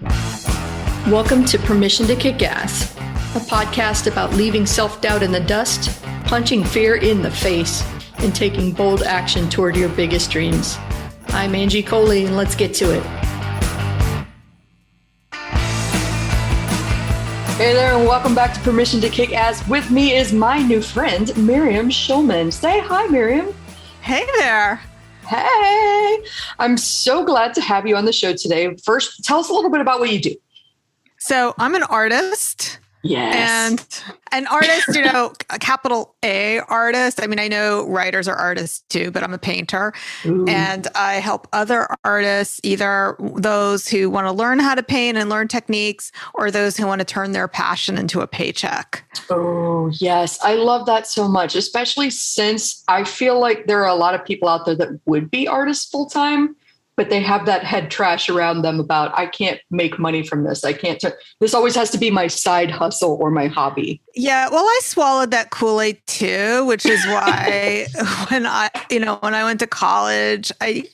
Welcome to Permission to Kick Ass, a podcast about leaving self-doubt in the dust, punching fear in the face, and taking bold action toward your biggest dreams. I'm Angie Coley, and let's get to it. Hey there, and welcome back to Permission to Kick Ass. With me is my new friend, Miriam Schulman. Say hi, Miriam. Hey there. Hey. I'm so glad to have you on the show today. First, tell us a little bit about what you do. So I'm an artist. Yes. And an artist, a capital A artist. I mean, I know writers are artists too, but I'm a painter. Ooh. And I help other artists, either those who want to learn how to paint and learn techniques, or those who want to turn their passion into a paycheck. Oh, yes. I love that so much, especially since I feel like there are a lot of people out there that would be artists full time, but they have that head trash around them about, I can't make money from this. This always has to be my side hustle or my hobby. Yeah. Well, I swallowed that Kool-Aid too, which is why when I went to college, I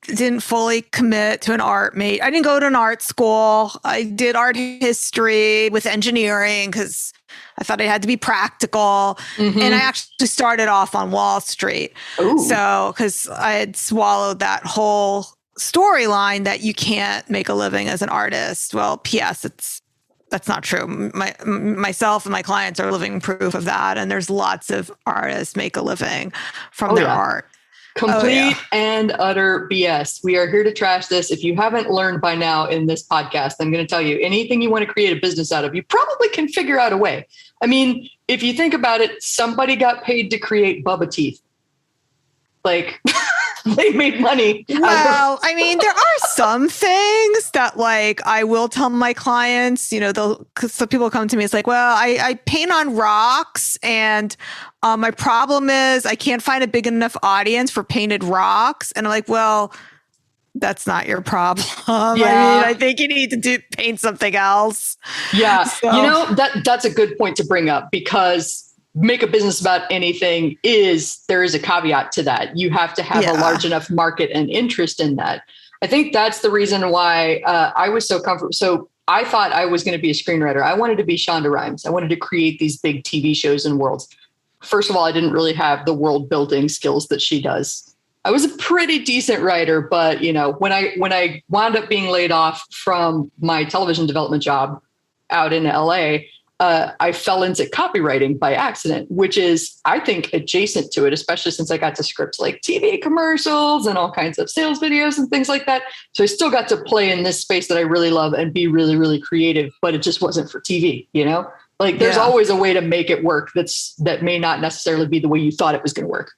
didn't fully commit to an art major. I didn't go to an art school. I did art history with engineering because I thought it had to be practical. Mm-hmm. And I actually started off on Wall Street. Ooh. So, because I had swallowed that whole storyline that you can't make a living as an artist. Well, P.S. That's not true. Myself and my clients are living proof of that. And there's lots of artists make a living from their art. Complete and utter BS. We are here to trash this. If you haven't learned by now in this podcast, I'm going to tell you, anything you want to create a business out of, you probably can figure out a way. I mean, if you think about it, somebody got paid to create Bubba teeth. Like, they made money. Well, I mean, there are some things that, like, I will tell my clients, because some people come to me, it's like, well, I paint on rocks, and my problem is I can't find a big enough audience for painted rocks. And I'm like, well, that's not your problem. Yeah. I mean, I think you need to paint something else. Yeah. So. That's a good point to bring up, because make a business about anything there is a caveat to that. You have to have a large enough market and interest in that. I think that's the reason why I was so comfortable. So I thought I was going to be a screenwriter. I wanted to be Shonda Rhimes. I wanted to create these big TV shows and worlds. First of all, I didn't really have the world building skills that she does. I was a pretty decent writer, but when I wound up being laid off from my television development job out in LA, I fell into copywriting by accident, which is, I think, adjacent to it, especially since I got to script like TV commercials and all kinds of sales videos and things like that. So I still got to play in this space that I really love and be really, really creative, but it just wasn't for TV, Like, there's always a way to make it work that may not necessarily be the way you thought it was going to work.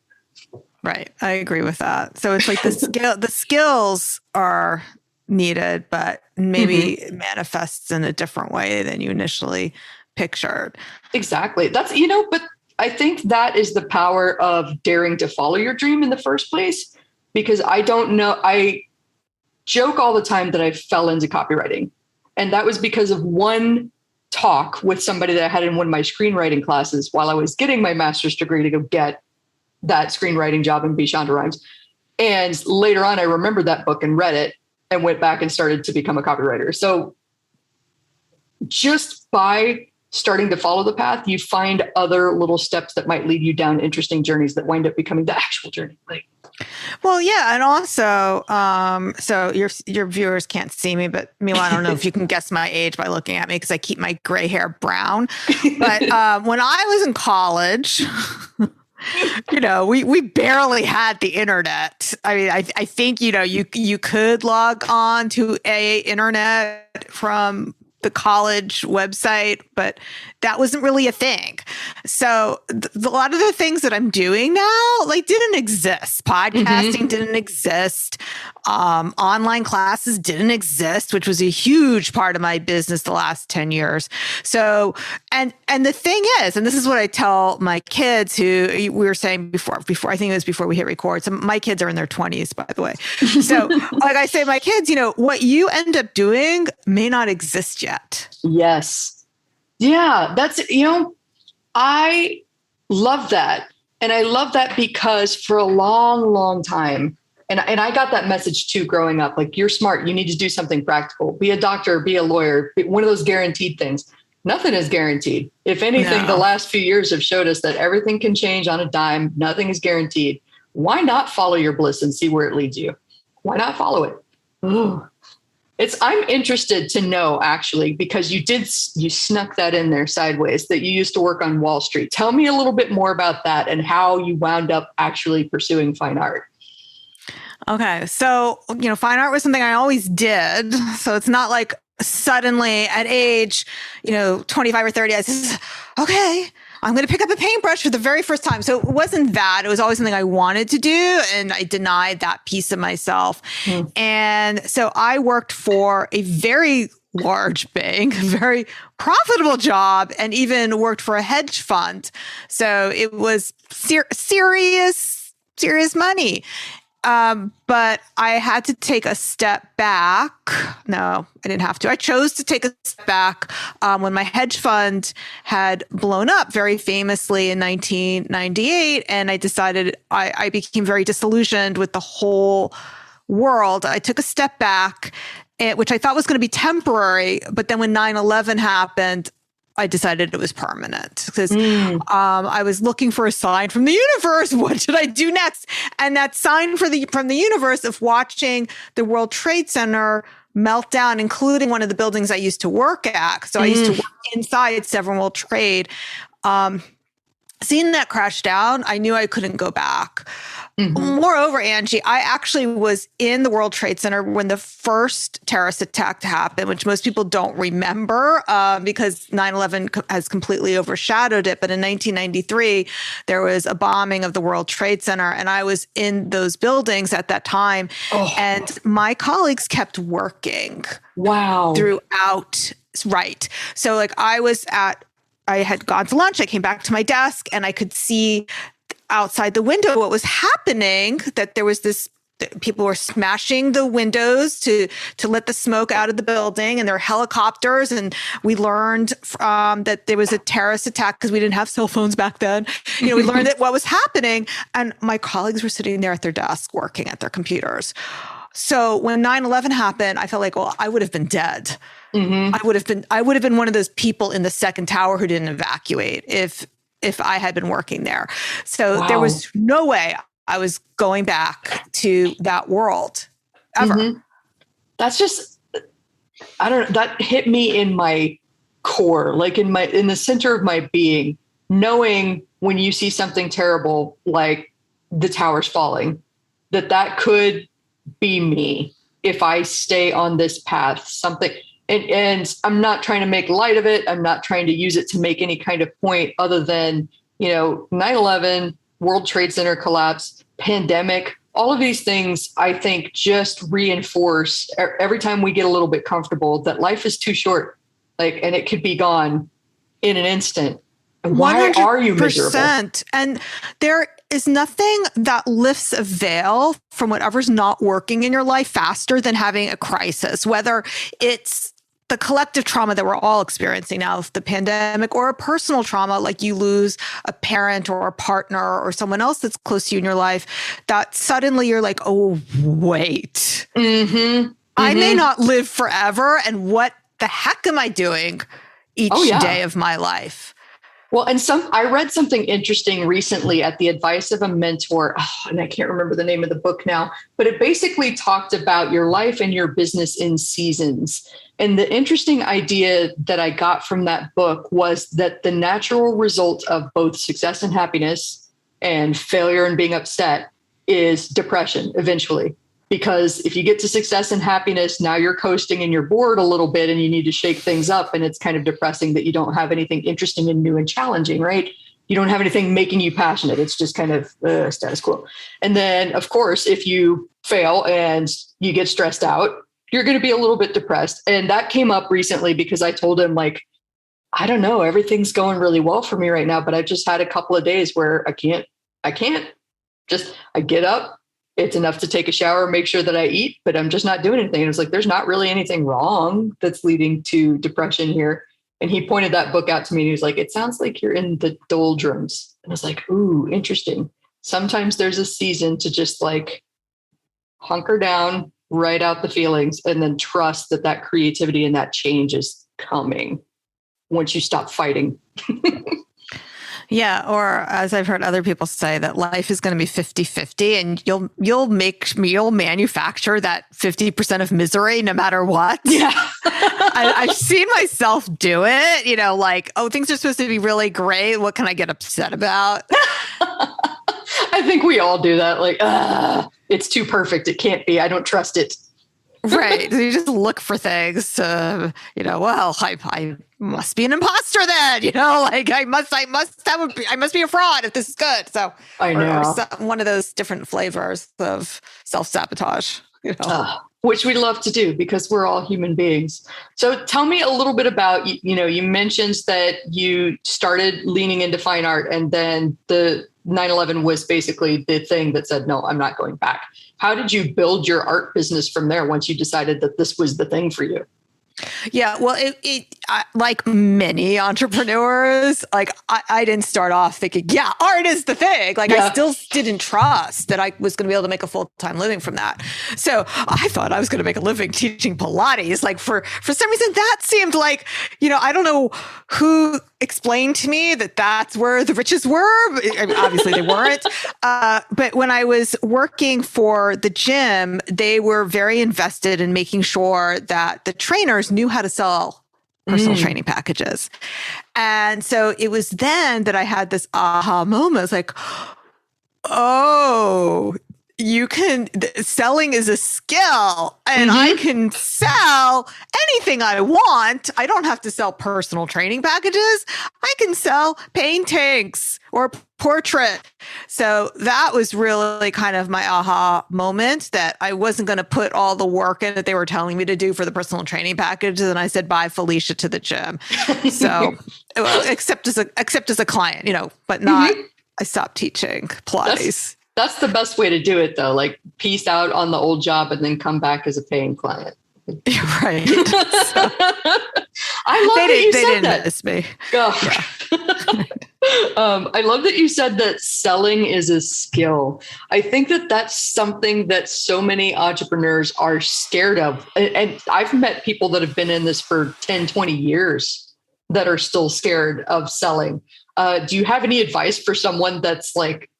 Right. I agree with that. So it's like the skills are needed, but maybe it manifests in a different way than you initially pictured. Exactly. That's, but I think that is the power of daring to follow your dream in the first place, because I don't know. I joke all the time that I fell into copywriting, and that was because of one talk with somebody that I had in one of my screenwriting classes while I was getting my master's degree to go get that screenwriting job and be Shonda Rhimes. And later on, I remembered that book and read it and went back and started to become a copywriter. So just by starting to follow the path, you find other little steps that might lead you down interesting journeys that wind up becoming the actual journey. Well, yeah. And also, so your viewers can't see me, but meanwhile, I don't know if you can guess my age by looking at me, because I keep my gray hair brown. But when I was in college, we barely had the internet. I mean, I think, you could log on to a internet from the college website, but that wasn't really a thing. So a lot of the things that I'm doing now, didn't exist. Podcasting didn't exist. Online classes didn't exist, which was a huge part of my business the last 10 years. So, and the thing is, and this is what I tell my kids, who we were saying before, I think it was before we hit record. So my kids are in their 20s, by the way. So like I say, my kids, what you end up doing may not exist yet. Yes. Yeah, that's, I love that. And I love that because for a long, long time, And I got that message too growing up. Like, you're smart. You need to do something practical. Be a doctor, be a lawyer, be one of those guaranteed things. Nothing is guaranteed. If anything, the last few years have showed us that everything can change on a dime. Nothing is guaranteed. Why not follow your bliss and see where it leads you? Why not follow it? Ooh. I'm interested to know, actually, because you snuck that in there sideways, that you used to work on Wall Street. Tell me a little bit more about that and how you wound up actually pursuing fine art. Okay. So, fine art was something I always did. So it's not like suddenly at age, 25 or 30, I said, okay, I'm going to pick up a paintbrush for the very first time. So it wasn't that. It was always something I wanted to do. And I denied that piece of myself. And so I worked for a very large bank, very profitable job, and even worked for a hedge fund. So it was serious money. But I had to take a step back. No, I didn't have to. I chose to take a step back when my hedge fund had blown up very famously in 1998. And I decided I became very disillusioned with the whole world. I took a step back, which I thought was going to be temporary. But then when 9/11 happened, I decided it was permanent because I was looking for a sign from the universe. What should I do next? And that sign from the universe of watching the World Trade Center melt down, including one of the buildings I used to work at. So I used to work inside Severn World Trade. Seeing that crash down, I knew I couldn't go back. Moreover, Angie, I actually was in the World Trade Center when the first terrorist attack happened, which most people don't remember because 9/11 has completely overshadowed it. But in 1993, there was a bombing of the World Trade Center, and I was in those buildings at that time. And my colleagues kept working. Wow. Throughout. Right. So I had gone to lunch. I came back to my desk and I could see outside the window what was happening, that there was people were smashing the windows to let the smoke out of the building, and there were helicopters. And we learned that there was a terrorist attack because we didn't have cell phones back then. We learned that what was happening, and my colleagues were sitting there at their desk working at their computers. So when 9/11 happened, I felt like, well, I would have been dead. I would have been one of those people in the second tower who didn't evacuate if I had been working there. So there was no way I was going back to that world ever. That's just, I don't know, that hit me in my core, like in the center of my being, knowing when you see something terrible, like the towers falling, that could be me if I stay on this path, something. And I'm not trying to make light of it. I'm not trying to use it to make any kind of point other than, 9/11, World Trade Center collapse, pandemic, all of these things, I think, just reinforce every time we get a little bit comfortable that life is too short, and it could be gone in an instant. Why 100%. Are you miserable? And there is nothing that lifts a veil from whatever's not working in your life faster than having a crisis, whether it's the collective trauma that we're all experiencing now, the pandemic, or a personal trauma, like you lose a parent or a partner or someone else that's close to you in your life, that suddenly you're like, oh, wait, I may not live forever. And what the heck am I doing each day of my life? Well, and I read something interesting recently at the advice of a mentor, and I can't remember the name of the book now, but it basically talked about your life and your business in seasons. And the interesting idea that I got from that book was that the natural result of both success and happiness and failure and being upset is depression eventually. Because if you get to success and happiness, now you're coasting and you're bored a little bit and you need to shake things up. And it's kind of depressing that you don't have anything interesting and new and challenging, right? You don't have anything making you passionate. It's just kind of status quo. And then, of course, if you fail and you get stressed out, you're going to be a little bit depressed. And that came up recently because I told him, I don't know, everything's going really well for me right now, but I've just had a couple of days where I can't I get up. It's enough to take a shower, make sure that I eat, but I'm just not doing anything. And it's like, there's not really anything wrong that's leading to depression here. And he pointed that book out to me and he was like, it sounds like you're in the doldrums. And I was like, ooh, interesting. Sometimes there's a season to just hunker down, write out the feelings, and then trust that that creativity and that change is coming once you stop fighting. Yeah, or as I've heard other people say, that life is going to be 50-50, and you'll manufacture that 50% of misery no matter what. Yeah. I've seen myself do it, you know, like, oh, things are supposed to be really great. What can I get upset about? I think we all do that. Like, it's too perfect. It can't be. I don't trust it. Right. So you just look for things to, you know, well, I must be an imposter then, you know, like I must be a fraud if this is good. So I know. Or one of those different flavors of self-sabotage, you know. Which we love to do because we're all human beings. So tell me a little bit about, you mentioned that you started leaning into fine art, and then the 9/11 was basically the thing that said, no, I'm not going back. How did you build your art business from there once you decided that this was the thing for you? Yeah, well, like many entrepreneurs, like I didn't start off thinking, yeah, art is the thing. Like I still didn't trust that I was going to be able to make a full-time living from that. So I thought I was going to make a living teaching Pilates. Like for some reason that seemed like, you know, I don't know who explained to me that that's where the riches were. I mean, obviously they weren't. But when I was working for the gym, they were very invested in making sure that the trainers knew how to sell personal training packages. And so it was then that I had this aha moment. I was like, oh, selling is a skill, and I can sell anything I want. I don't have to sell personal training packages. I can sell paintings or portrait. So that was really kind of my aha moment, that I wasn't going to put all the work in that they were telling me to do for the personal training packages. And I said, bye, Felicia, to the gym. So except as a client, you know, but not, I stopped teaching Pilates. That's the best way to do it, though. Like, peace out on the old job and then come back as a paying client. Right. So, I love that you said that. They didn't miss me. Oh. Yeah. I love that you said that selling is a skill. I think that that's something that so many entrepreneurs are scared of. And I've met people that have been in this for 10, 20 years that are still scared of selling. Do you have any advice for someone that's like,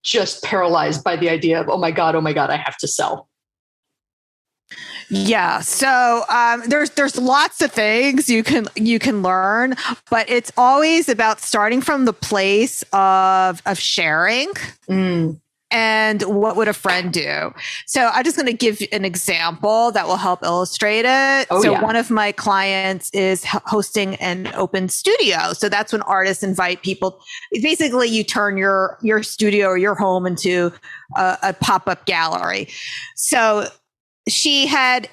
just paralyzed by the idea of, oh my God, I have to sell? Yeah. So there's lots of things you can learn, but it's always about starting from the place of sharing. And what would a friend do? So I'm just going to give an example that will help illustrate it. One of my clients is hosting an open studio. So that's when artists invite people. Basically, you turn your studio or your home into a pop-up gallery. So she had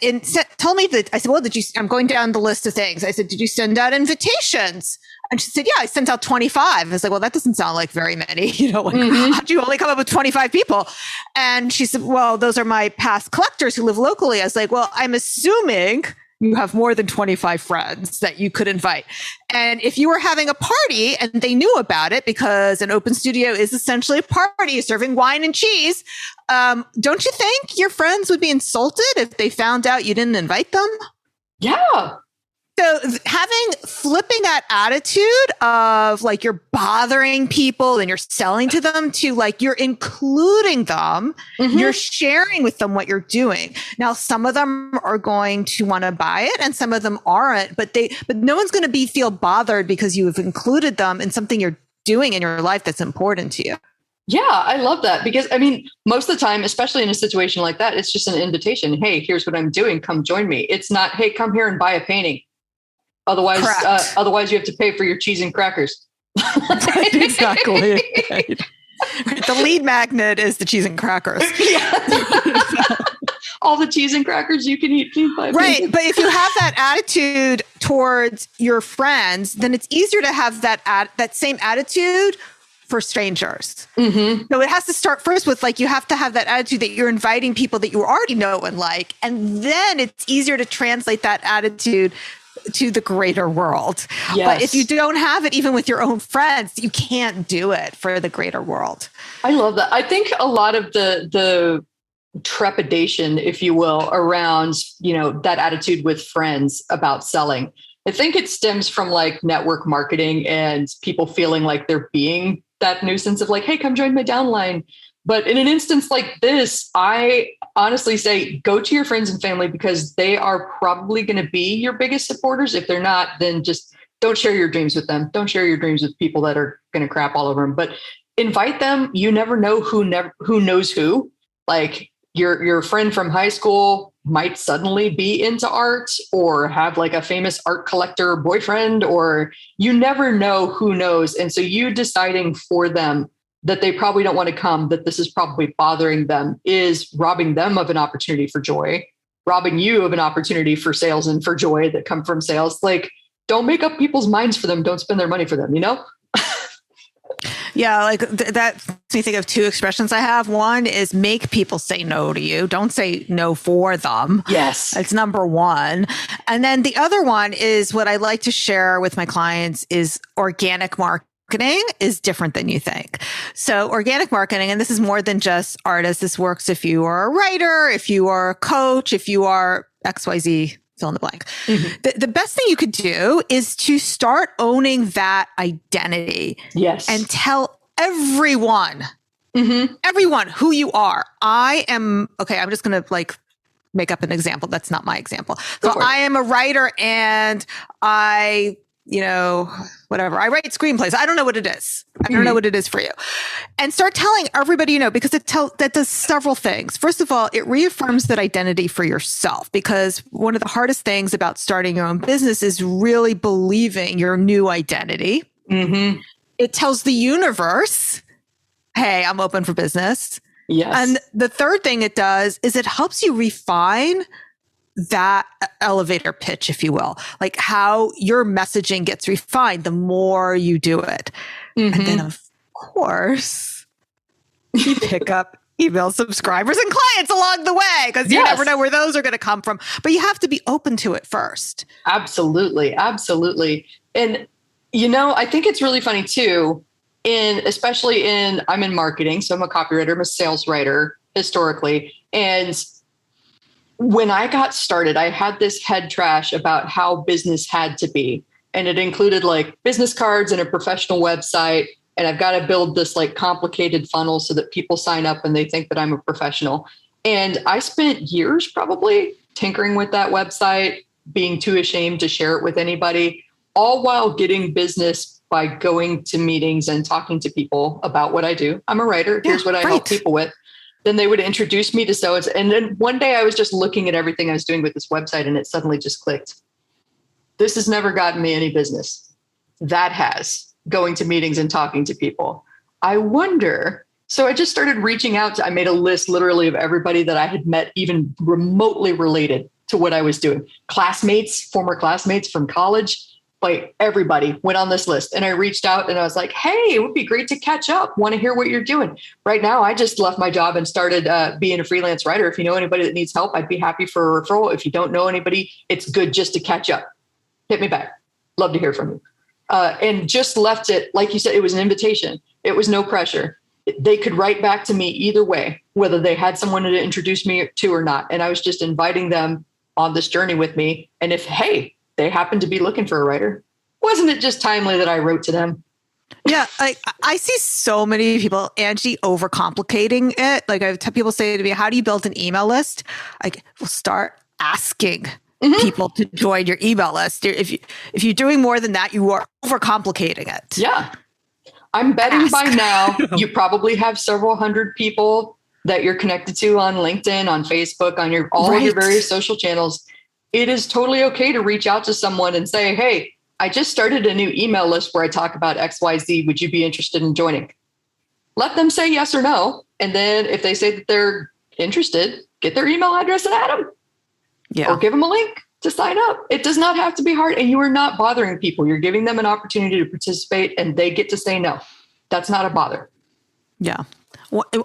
told me that, I said, well, I'm going down the list of things. I said, did you send out invitations? And she said, yeah, I sent out 25. I was like, well, that doesn't sound like very many. You know, like, how'd you only come up with 25 people? And she said, well, those are my past collectors who live locally. I was like, well, I'm assuming you have more than 25 friends that you could invite. And if you were having a party and they knew about it, because an open studio is essentially a party serving wine and cheese, don't you think your friends would be insulted if they found out you didn't invite them? Yeah. So flipping that attitude of like you're bothering people and you're selling to them to like you're including them, you're sharing with them what you're doing. Now, some of them are going to want to buy it and some of them aren't, but no one's going to feel bothered because you have included them in something you're doing in your life that's important to you. Yeah, I love that, because I mean, most of the time, especially in a situation like that, it's just an invitation. Hey, here's what I'm doing. Come join me. It's not, hey, come here and buy a painting. Otherwise you have to pay for your cheese and crackers. Exactly. Right. The lead magnet is the cheese and crackers. All the cheese and crackers you can eat. Right. But if you have that attitude towards your friends, then it's easier to have that same attitude for strangers. So it has to start first with like, you have to have that attitude that you're inviting people that you already know and like, and then it's easier to translate that attitude to the greater world. Yes. But if you don't have it, even with your own friends, you can't do it for the greater world. I love that. I think a lot of the trepidation, if you will, around, that attitude with friends about selling. I think it stems from like network marketing and people feeling like they're being that nuisance of like, hey, come join my downline. But in an instance like this, I honestly say go to your friends and family because they are probably going to be your biggest supporters. If they're not, then just don't share your dreams with them. Don't share your dreams with people that are going to crap all over them. But invite them. You never know who knows who. Like your friend from high school might suddenly be into art or have like a famous art collector boyfriend, or you never know who knows. And so you deciding for them that they probably don't want to come, that this is probably bothering them, is robbing them of an opportunity for joy, robbing you of an opportunity for sales and for joy that come from sales. Like, don't make up people's minds for them. Don't spend their money for them, Yeah, like that makes me think of two expressions I have. One is make people say no to you. Don't say no for them. Yes. It's number one. And then the other one is what I like to share with my clients is organic marketing is different than you think. So organic marketing, and this is more than just artists. This works if you are a writer, if you are a coach, if you are XYZ, fill in the blank. Mm-hmm. The best thing you could do is to start owning that identity. Yes. And tell everyone, mm-hmm. everyone who you are. I'm just going to like make up an example. That's not my example. So I am a writer and I write screenplays. I don't know what it is. I don't know what it is for you. And start telling everybody, because that does several things. First of all, it reaffirms that identity for yourself, because one of the hardest things about starting your own business is really believing your new identity. Mm-hmm. It tells the universe, hey, I'm open for business. Yes. And the third thing it does is it helps you refine that elevator pitch, if you will, like how your messaging gets refined the more you do it. Mm-hmm. And then, of course, you pick up email subscribers and clients along the way, because you never know where those are going to come from. But you have to be open to it first. Absolutely. Absolutely. And, I think it's really funny, too, I'm in marketing. So I'm a copywriter, I'm a sales writer historically. And when I got started, I had this head trash about how business had to be. And it included like business cards and a professional website. And I've got to build this like complicated funnel so that people sign up and they think that I'm a professional. And I spent years probably tinkering with that website, being too ashamed to share it with anybody, all while getting business by going to meetings and talking to people about what I do. I'm a writer. Here's what I help people with. Then they would introduce me to so-and-so. And then one day I was just looking at everything I was doing with this website and it suddenly just clicked. This has never gotten me any business. That has, going to meetings and talking to people. I wonder. So I just started reaching out I made a list literally of everybody that I had met, even remotely related to what I was doing. Classmates, former classmates from college, like everybody went on this list. And I reached out and I was like, hey, it would be great to catch up. Want to hear what you're doing. Right now, I just left my job and started being a freelance writer. If you know anybody that needs help, I'd be happy for a referral. If you don't know anybody, it's good just to catch up. Hit me back. Love to hear from you. And just left it, like you said, it was an invitation. It was no pressure. They could write back to me either way, whether they had someone to introduce me to or not. And I was just inviting them on this journey with me. And if, hey, they happened to be looking for a writer, wasn't it just timely that I wrote to them? Yeah, I see so many people, Angie, overcomplicating it. Like I've had people say to me, how do you build an email list? Like, well, start asking people to join your email list. If you're doing more than that, you are overcomplicating it. Yeah. I'm betting by now you probably have several hundred people that you're connected to on LinkedIn, on Facebook, on all of your various social channels. It is totally okay to reach out to someone and say, hey, I just started a new email list where I talk about XYZ. Would you be interested in joining? Let them say yes or no. And then if they say that they're interested, get their email address and add them. Yeah. Or give them a link to sign up. It does not have to be hard. And you are not bothering people. You're giving them an opportunity to participate and they get to say no. That's not a bother. Yeah.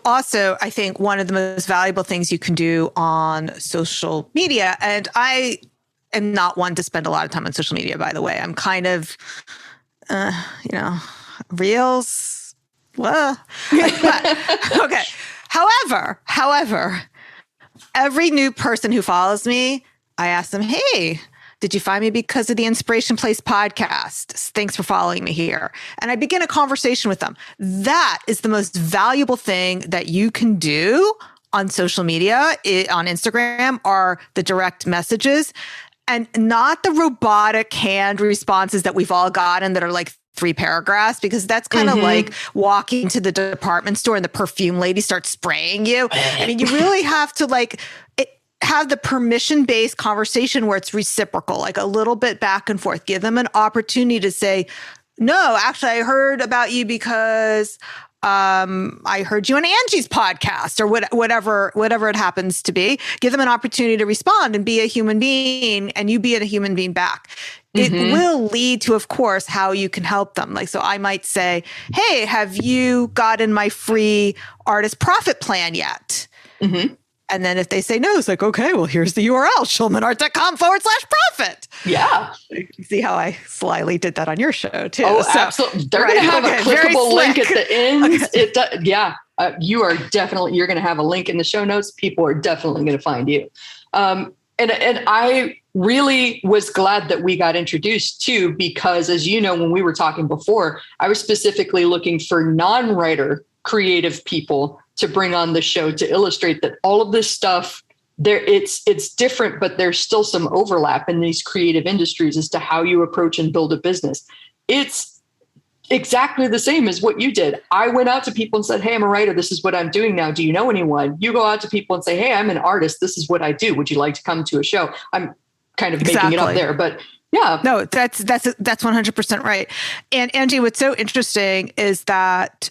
Also, I think one of the most valuable things you can do on social media, and I am not one to spend a lot of time on social media, by the way. I'm kind of, reels. Well, but, okay. However, every new person who follows me, I ask them, hey, did you find me because of the Inspiration Place podcast? Thanks for following me here. And I begin a conversation with them. That is the most valuable thing that you can do on social media, on Instagram, are the direct messages, and not the robotic hand responses that we've all gotten that are like 3 paragraphs, because that's kind of like walking to the department store and the perfume lady starts spraying you. I mean, you really have to have the permission-based conversation where it's reciprocal, like a little bit back and forth. Give them an opportunity to say, no, actually, I heard about you because I heard you on Angie's podcast, or whatever it happens to be. Give them an opportunity to respond and be a human being, and you be a human being back. It will lead to, of course, how you can help them. Like, so I might say, hey, have you gotten my free artist profit plan yet? And then if they say no, it's like, okay, well, here's the URL, schulmanart.com/profit. Yeah. See how I slyly did that on your show too. Oh, so, absolutely. They're going to have a clickable link at the end. Okay. You're going to have a link in the show notes. People are definitely going to find you. And I really was glad that we got introduced too, because as you know, when we were talking before, I was specifically looking for non-writer creative people to bring on the show to illustrate that all of this stuff there, it's different, but there's still some overlap in these creative industries as to how you approach and build a business. It's exactly the same as what you did. I went out to people and said, hey, I'm a writer. This is what I'm doing now. Do you know anyone? You go out to people and say, hey, I'm an artist. This is what I do. Would you like to come to a show? I'm kind of making it up there, but yeah. No, that's 100% right. And Angie, what's so interesting is that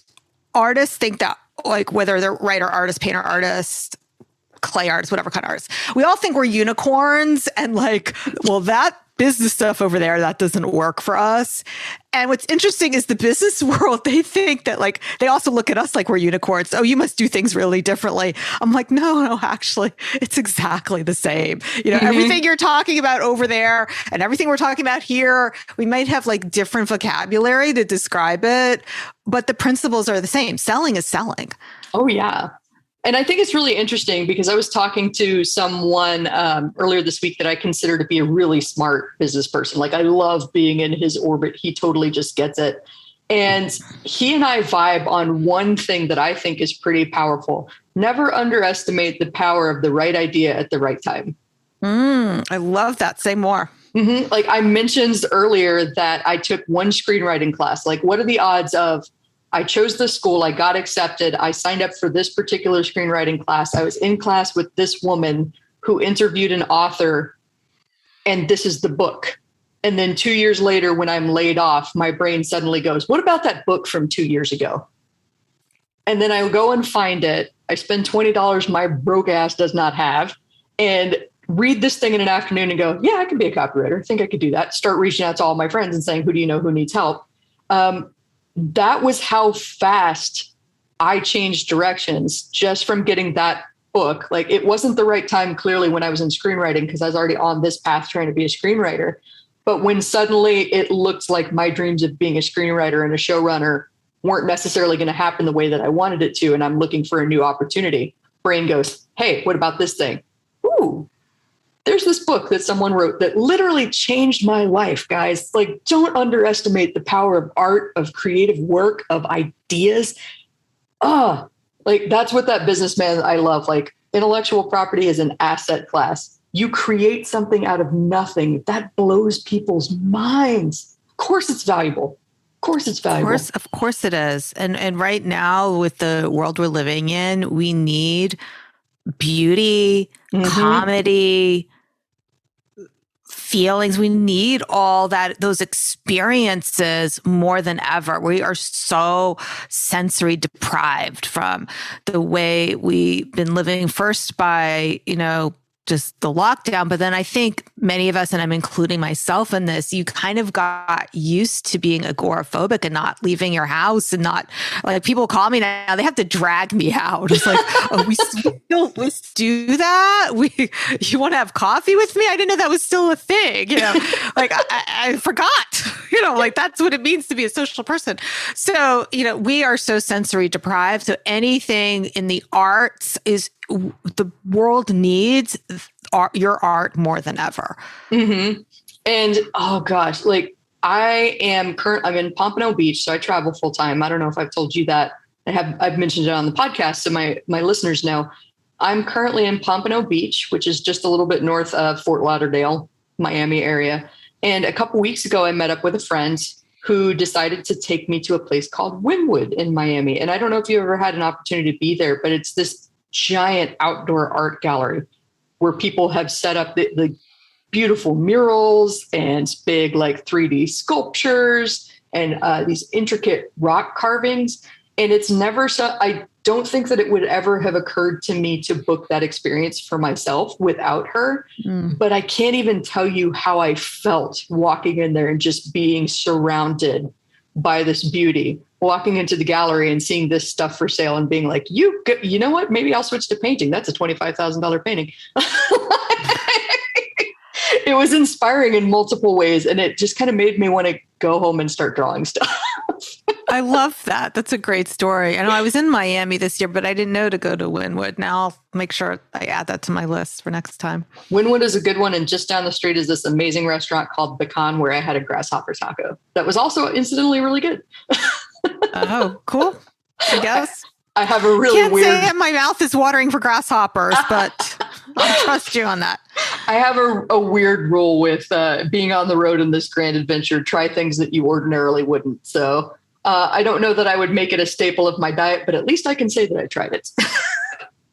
artists think that, like, whether they're writer, artist, painter, artist, clay artist, whatever kind of artist, we all think we're unicorns, and like, well, that business stuff over there, that doesn't work for us. And what's interesting is the business world, they think that, like, they also look at us like we're unicorns. Oh, you must do things really differently. I'm like, no, actually, it's exactly the same. You know, everything you're talking about over there and everything we're talking about here, we might have like different vocabulary to describe it, but the principles are the same. Selling is selling. Oh, yeah. And I think it's really interesting because I was talking to someone earlier this week that I consider to be a really smart business person. Like, I love being in his orbit. He totally just gets it. And he and I vibe on one thing that I think is pretty powerful. Never underestimate the power of the right idea at the right time. I love that. Say more. Like I mentioned earlier that I took one screenwriting class. Like, what are the odds of I chose the school, I got accepted, I signed up for this particular screenwriting class. I was in class with this woman who interviewed an author, and this is the book. And then 2 years later, when I'm laid off, my brain suddenly goes, what about that book from 2 years ago? And then I go and find it. I spend $20 my broke ass does not have, and read this thing in an afternoon and go, yeah, I can be a copywriter. I think I could do that. Start reaching out to all my friends and saying, who do you know who needs help? That was how fast I changed directions just from getting that book. Like, it wasn't the right time, clearly, when I was in screenwriting, because I was already on this path trying to be a screenwriter. But when suddenly it looked like my dreams of being a screenwriter and a showrunner weren't necessarily going to happen the way that I wanted it to, and I'm looking for a new opportunity, brain goes, hey, what about this thing? Ooh, there's this book that someone wrote that literally changed my life, guys. Like, don't underestimate the power of art, of creative work, of ideas. Like, that's what that businessman I love. Like, intellectual property is an asset class. You create something out of nothing that blows people's minds. Of course it's valuable. Of course it's valuable. Of course it is. And right now, with the world we're living in, we need beauty, comedy, feelings. We need all that, those experiences more than ever. We are so sensory deprived from the way we've been living, first by, just the lockdown. But then I think many of us, and I'm including myself in this, you kind of got used to being agoraphobic and not leaving your house, and not, like, people call me now, they have to drag me out. It's like, oh, we still do that? You want to have coffee with me? I didn't know that was still a thing. Like, I forgot. Like that's what it means to be a social person. So, we are so sensory deprived. So anything in the arts the world needs your art more than ever. Mm-hmm. And oh gosh, like I'm in Pompano Beach, so I travel full time. I don't know if I've told you that. I've mentioned it on the podcast, so my listeners know. I'm currently in Pompano Beach, which is just a little bit north of Fort Lauderdale, Miami area. And a couple weeks ago, I met up with a friend who decided to take me to a place called Wynwood in Miami. And I don't know if you ever had an opportunity to be there, but it's this giant outdoor art gallery where people have set up the beautiful murals and big like 3D sculptures and these intricate rock carvings. And it's never so, I don't think that it would ever have occurred to me to book that experience for myself without her. But I can't even tell you how I felt walking in there and just being surrounded by this beauty, walking into the gallery and seeing this stuff for sale and being like, you know what, maybe I'll switch to painting. That's a $25,000 painting. It was inspiring in multiple ways. And it just kind of made me want to go home and start drawing stuff. I love that. That's a great story. I know I was in Miami this year, but I didn't know to go to Wynwood. Now I'll make sure I add that to my list for next time. Wynwood is a good one. And just down the street is this amazing restaurant called Bacan, where I had a grasshopper taco that was also incidentally really good. Oh, cool. I guess. I have a really Can't weird... say my mouth is watering for grasshoppers, but I trust you on that. I have a weird rule with being on the road in this grand adventure. Try things that you ordinarily wouldn't. So I don't know that I would make it a staple of my diet, but at least I can say that I tried it.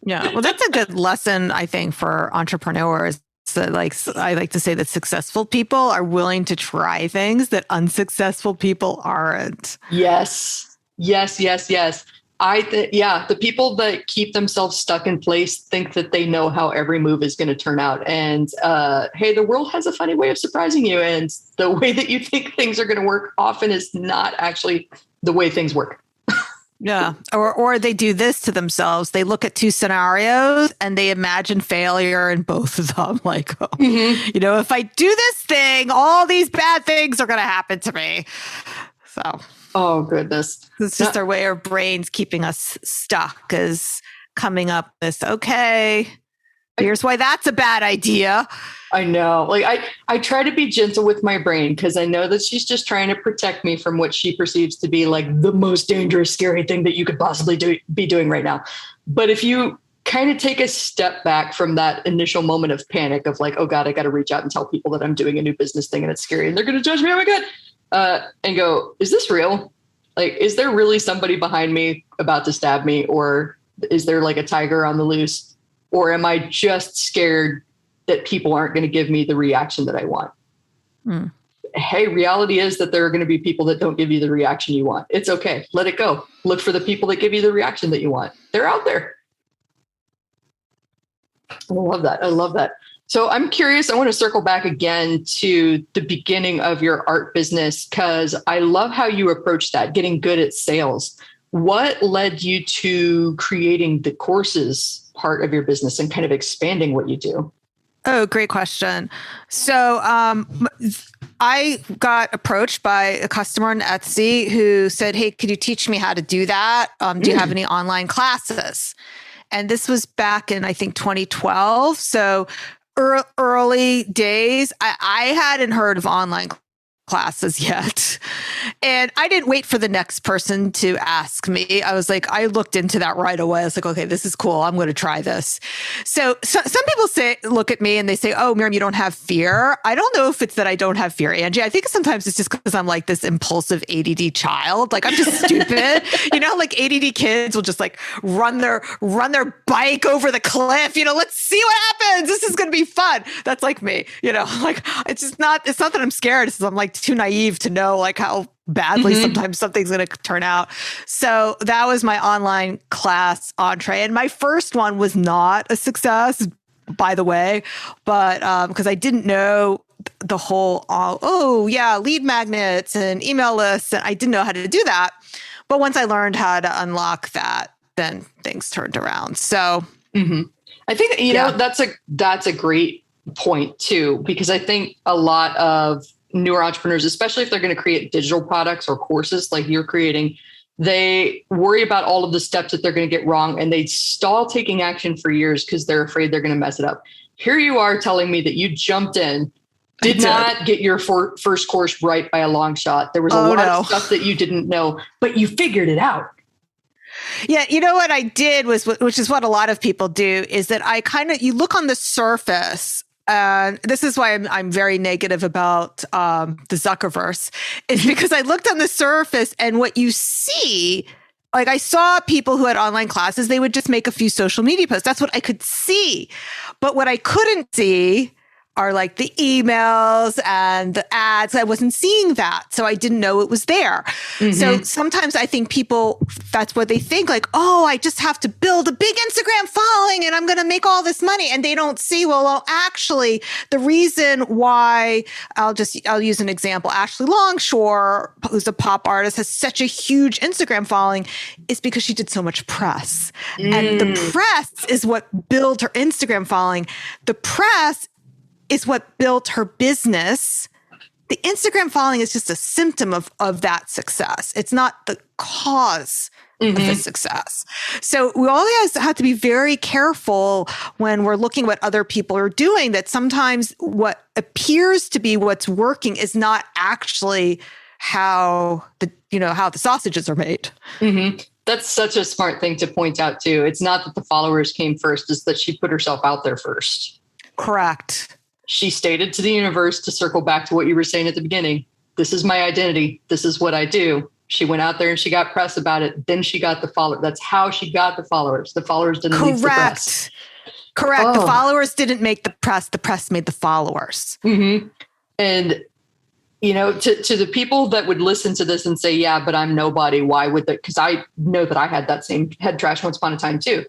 Yeah. Well, that's a good lesson, I think, for entrepreneurs. So I like to say that successful people are willing to try things that unsuccessful people aren't. Yes. The people that keep themselves stuck in place think that they know how every move is going to turn out. And hey, the world has a funny way of surprising you. And the way that you think things are going to work often is not actually the way things work. Yeah. Or they do this to themselves. They look at two scenarios and they imagine failure in both of them. Like, if I do this thing, all these bad things are going to happen to me. So... Oh, goodness. It's just our way, our brains keeping us stuck is coming up with, okay, here's why that's a bad idea. I know. Like I try to be gentle with my brain because I know that she's just trying to protect me from what she perceives to be like the most dangerous, scary thing that you could possibly be doing right now. But if you kind of take a step back from that initial moment of panic of like, oh God, I got to reach out and tell people that I'm doing a new business thing and it's scary and they're going to judge me. Oh my God. And go, is this real? Like, is there really somebody behind me about to stab me? Or is there like a tiger on the loose? Or am I just scared that people aren't going to give me the reaction that I want? Hey, reality is that there are going to be people that don't give you the reaction you want. It's okay. Let it go. Look for the people that give you the reaction that you want. They're out there. I love that. So I'm curious, I want to circle back again to the beginning of your art business, because I love how you approach that, getting good at sales. What led you to creating the courses part of your business and kind of expanding what you do? Oh, great question. So I got approached by a customer on Etsy who said, hey, could you teach me how to do that? Do you have any online classes? And this was back in, I think, 2012. So early days, I hadn't heard of online classes yet. And I didn't wait for the next person to ask me. I was like, I looked into that right away. I was like, okay, this is cool. I'm going to try this. So some people look at me and they say, oh, Miriam, you don't have fear. I don't know if it's that I don't have fear, Angie. I think sometimes it's just because I'm like this impulsive ADD child. Like I'm just stupid. Like ADD kids will just like run their bike over the cliff. Let's see what happens. This is going to be fun. That's like me, like it's not that I'm scared. It's I'm like too naive to know like how badly sometimes something's going to turn out. So that was my online class entree. And my first one was not a success, by the way, but because I didn't know the whole, lead magnets and email lists. And I didn't know how to do that. But once I learned how to unlock that, then things turned around. So I think, that's a great point too, because I think a lot of newer entrepreneurs, especially if they're going to create digital products or courses like you're creating, they worry about all of the steps that they're going to get wrong, and they stall taking action for years because they're afraid they're going to mess it up. Here you are telling me that you jumped in, did not get your first course right by a long shot. There was a lot of stuff that you didn't know, but you figured it out. Yeah, you know what I did was, which is what a lot of people do, is that you look on the surface. This is why I'm very negative about the Zuckerverse, is because I looked on the surface and what you see, like I saw people who had online classes, they would just make a few social media posts. That's what I could see. But what I couldn't see are like the emails and the ads. I wasn't seeing that. So I didn't know it was there. Mm-hmm. So sometimes I think people, that's what they think, like, oh, I just have to build a big Instagram following and I'm going to make all this money. And they don't see, well, actually, the reason why, I'll use an example. Ashley Longshore, who's a pop artist, has such a huge Instagram following is because she did so much press. And the press is what built her Instagram following. The press is what built her business. The Instagram following is just a symptom of that success. It's not the cause of the success. So we always have to be very careful when we're looking at what other people are doing, that sometimes what appears to be what's working is not actually how the sausages are made. Mm-hmm. That's such a smart thing to point out too. It's not that the followers came first, it's that she put herself out there first. Correct. She stated to the universe, to circle back to what you were saying at the beginning, this is my identity. This is what I do. She went out there and she got press about it. Then she got the followers. That's how she got the followers. The followers didn't lead the press. Correct. The followers didn't make the press. The press made the followers. Mm-hmm. And, to the people that would listen to this and say, yeah, but I'm nobody. Why would that? Because I know that I had that same head trash once upon a time too.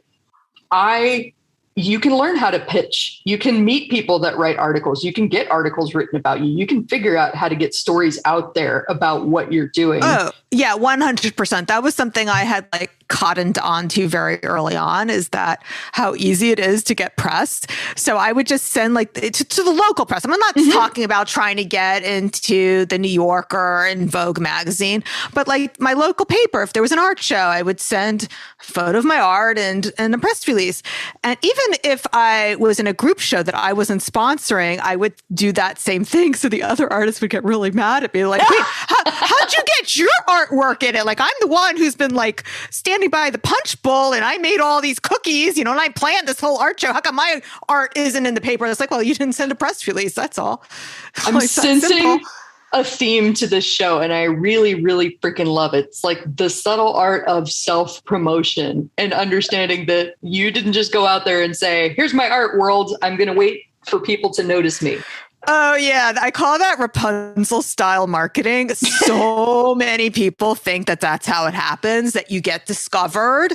You can learn how to pitch. You can meet people that write articles. You can get articles written about you. You can figure out how to get stories out there about what you're doing. Oh, yeah, 100%. That was something I had cottoned onto very early on, is that how easy it is to get pressed. So I would just send to the local press. I'm not talking about trying to get into the New Yorker and Vogue magazine, but my local paper, if there was an art show, I would send a photo of my art and a press release. And even if I was in a group show that I wasn't sponsoring, I would do that same thing. So the other artists would get really mad at me. Wait, how'd you get your artwork in it? I'm the one who's been standing by the punch bowl and I made all these cookies, and I planned this whole art show. How come my art isn't in the paper? It's well, you didn't send a press release. That's all. I'm sensing a theme to this show, and I really, really freaking love it. It's the subtle art of self-promotion and understanding that you didn't just go out there and say, here's my art world. I'm going to wait for people to notice me. Oh, yeah. I call that Rapunzel style marketing. So many people think that that's how it happens, that you get discovered.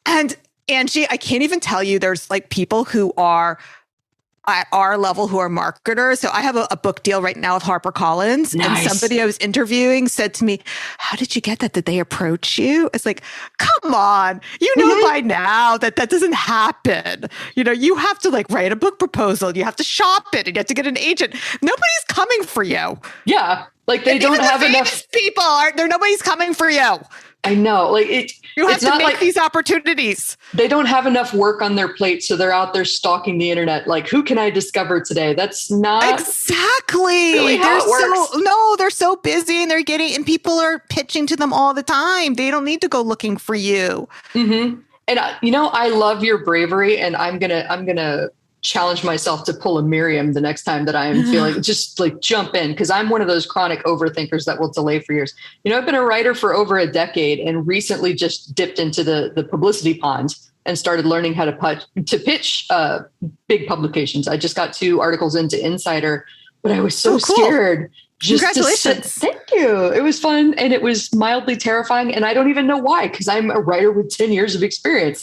And Angie, I can't even tell you, there's people who are at our level who are marketers. So I have a book deal right now with HarperCollins. Nice. And somebody I was interviewing said to me, how did you get that? Did they approach you? It's come on, by now that doesn't happen. You have to write a book proposal. You have to shop it and you have to get an agent. Nobody's coming for you. Yeah. They don't have enough people. Nobody's coming for you. I know. You have to make these opportunities. They don't have enough work on their plate, so they're out there stalking the internet. Who can I discover today? That's not exactly really how it works. They're so busy, and people are pitching to them all the time. They don't need to go looking for you. Mm-hmm. And I love your bravery, and I'm gonna challenge myself to pull a Miriam the next time that I am feeling just jump in, because I'm one of those chronic overthinkers that will delay for years. I've been a writer for over a decade and recently just dipped into the publicity pond and started learning how to pitch big publications. I just got 2 articles into Insider, but I was so scared. Congratulations. Thank you. It was fun and it was mildly terrifying. And I don't even know why, because I'm a writer with 10 years of experience.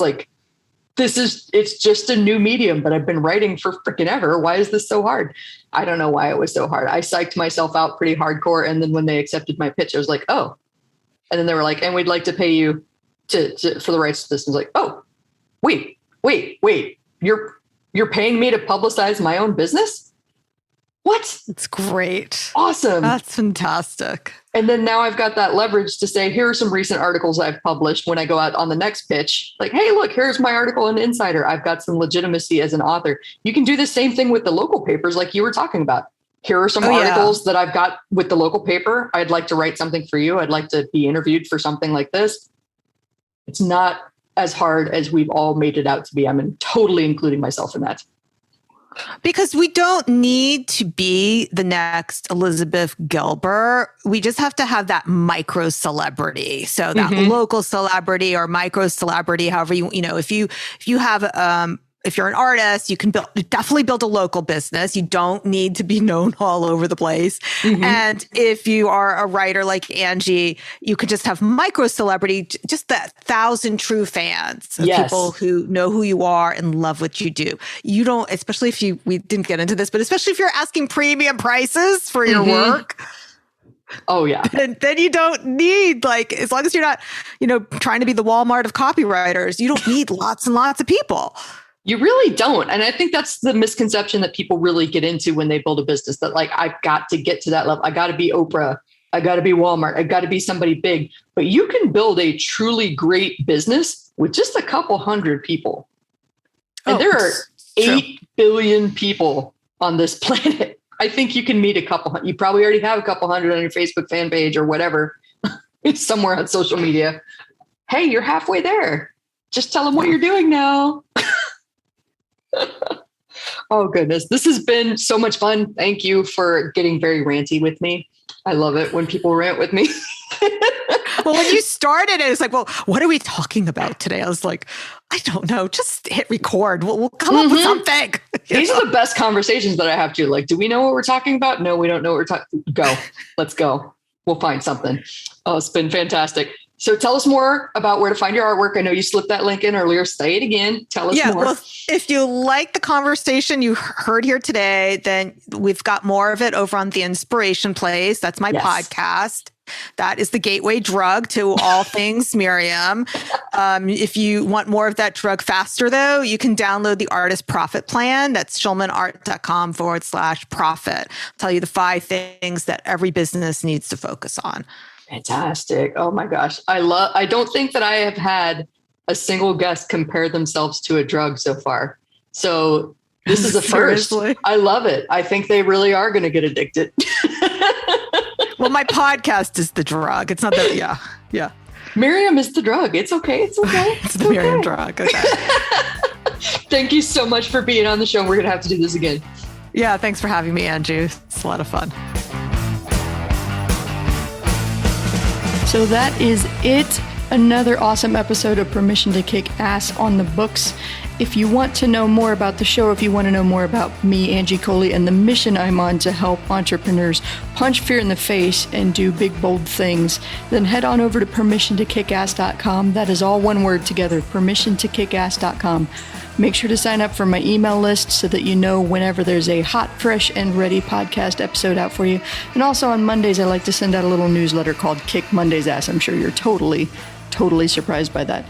It's just a new medium, but I've been writing for freaking ever. Why is this so hard? I don't know why it was so hard. I psyched myself out pretty hardcore. And then when they accepted my pitch, I was like, oh. And then they were like, and we'd like to pay you for the rights to this. I was like, oh, wait. You're paying me to publicize my own business? What? It's great. Awesome. That's fantastic. And then now I've got that leverage to say, here are some recent articles I've published when I go out on the next pitch. Like, hey, look, here's my article in Insider. I've got some legitimacy as an author. You can do the same thing with the local papers like you were talking about. Here are some articles that I've got with the local paper. I'd like to write something for you. I'd like to be interviewed for something like this. It's not as hard as we've all made it out to be. I'm totally including myself in that. Because we don't need to be the next Elizabeth Gilbert. We just have to have that micro celebrity. So that local celebrity or micro celebrity, however if you have if you're an artist, you can definitely build a local business. You don't need to be known all over the place. And if you are a writer like Angie, you could just have micro celebrity, just that 1,000 true fans of people who know who you are and love what you do. You don't, especially if we didn't get into this, but especially if you're asking premium prices for your work. Oh yeah. Then you don't need, like, as long as you're not, trying to be the Walmart of copywriters, you don't need lots and lots of people. You really don't. And I think that's the misconception that people really get into when they build a business, that like, I've got to get to that level. I got to be Oprah. I got to be Walmart. I got to be somebody big. But you can build a truly great business with just a couple hundred people. And there are 8 billion people on this planet. I think you can meet a couple. You probably already have a couple hundred on your Facebook fan page or whatever. It's somewhere on social media. Hey, you're halfway there. Just tell them what you're doing now. Oh, goodness. This has been so much fun. Thank you for getting very ranty with me. I love it when people rant with me. Well, when you started it, it's like, well, what are we talking about today? I was like, I don't know. Just hit record. We'll come up with something. These are the best conversations that I have to. Like, do we know what we're talking about? No, we don't know what we're talking. Go. Let's go. We'll find something. Oh, it's been fantastic. So tell us more about where to find your artwork. I know you slipped that link in earlier. Say it again. Tell us more. Well, if you like the conversation you heard here today, then we've got more of it over on The Inspiration Place. That's my podcast. That is the gateway drug to all things Miriam. If you want more of that drug faster, though, you can download the Artist Profit Plan. That's schulmanart.com/profit. I'll tell you the 5 things that every business needs to focus on. Fantastic. Oh my gosh. I don't think that I have had a single guest compare themselves to a drug so far. So this is a first. I love it. I think they really are going to get addicted. Well, my podcast is the drug. It's not that. Yeah. Miriam is the drug. It's okay. It's okay. It's the Miriam drug. Okay. Thank you so much for being on the show. We're going to have to do this again. Yeah. Thanks for having me, Angie. It's a lot of fun. So that is it. Another awesome episode of Permission to Kick Ass on the books. If you want to know more about the show, if you want to know more about me, Angie Coley, and the mission I'm on to help entrepreneurs punch fear in the face and do big, bold things, then head on over to permissiontokickass.com. That is all one word together, permissiontokickass.com. Make sure to sign up for my email list so that you know whenever there's a hot, fresh, and ready podcast episode out for you. And also on Mondays, I like to send out a little newsletter called Kick Monday's Ass. I'm sure you're totally surprised by that.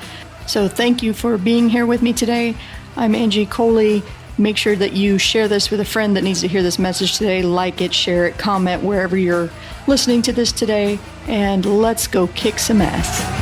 So thank you for being here with me today. I'm Angie Coley. Make sure that you share this with a friend that needs to hear this message today. Like it, share it, comment wherever you're listening to this today. And let's go kick some ass.